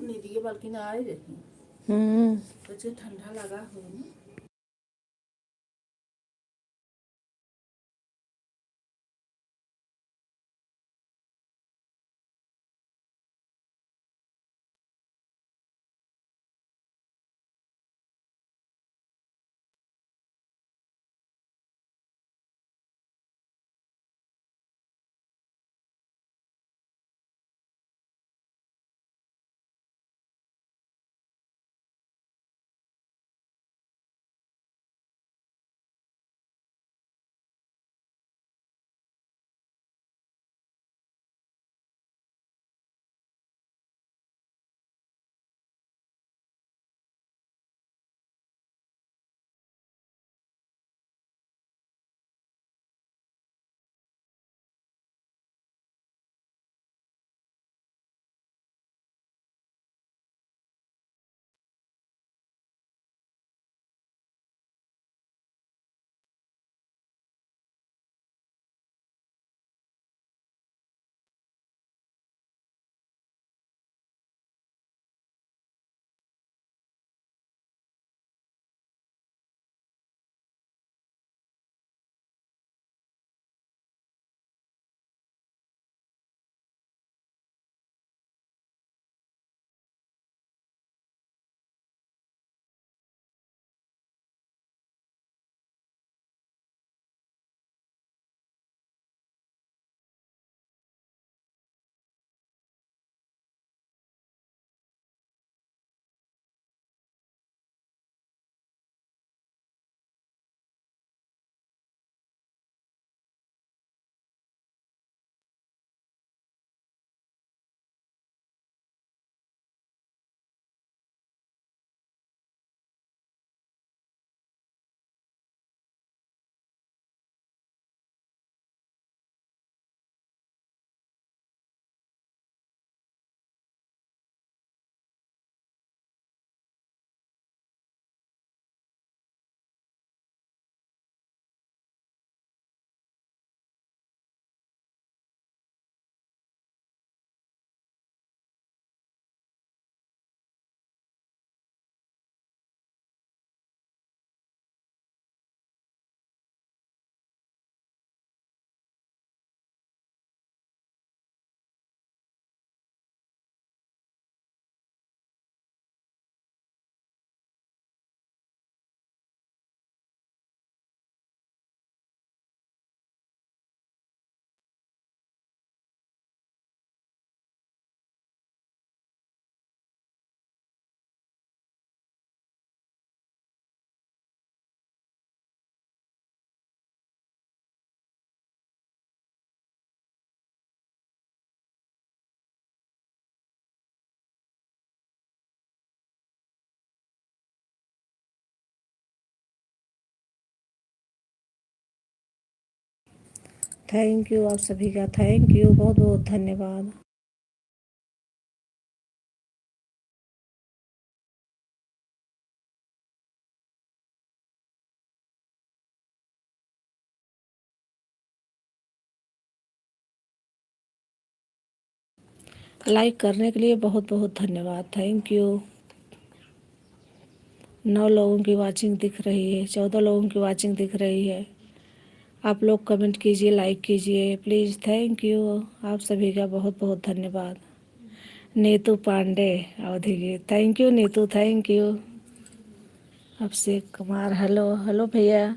নিদিকে bulky নাই দেখি হচ্ছে ঠান্ডা লাগা হয়নি। थैंक यू आप सभी का, थैंक यू, बहुत बहुत धन्यवाद। लाइक करने के लिए बहुत बहुत धन्यवाद, थैंक यू। 9 लोगों की वाचिंग दिख रही है, 14 लोगों की वाचिंग दिख रही है। आप लोग कमेंट कीजिए, लाइक कीजिए प्लीज़, थैंक यू। आप सभी का बहुत बहुत धन्यवाद। नीतू पांडे अवधि की, thank you Neetu, thank you. Abhishek Kumar, hello hello भैया।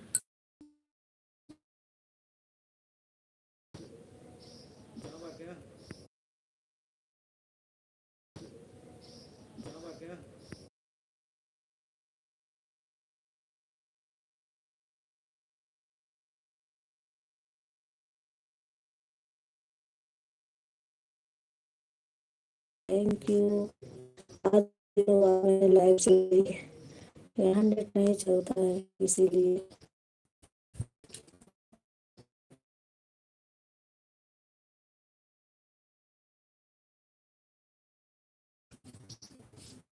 Thank you. आज लाइव से यहाँ नेट नहीं चलता है इसीलिए।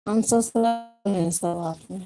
अनसब्सक्राइब है सब आपने।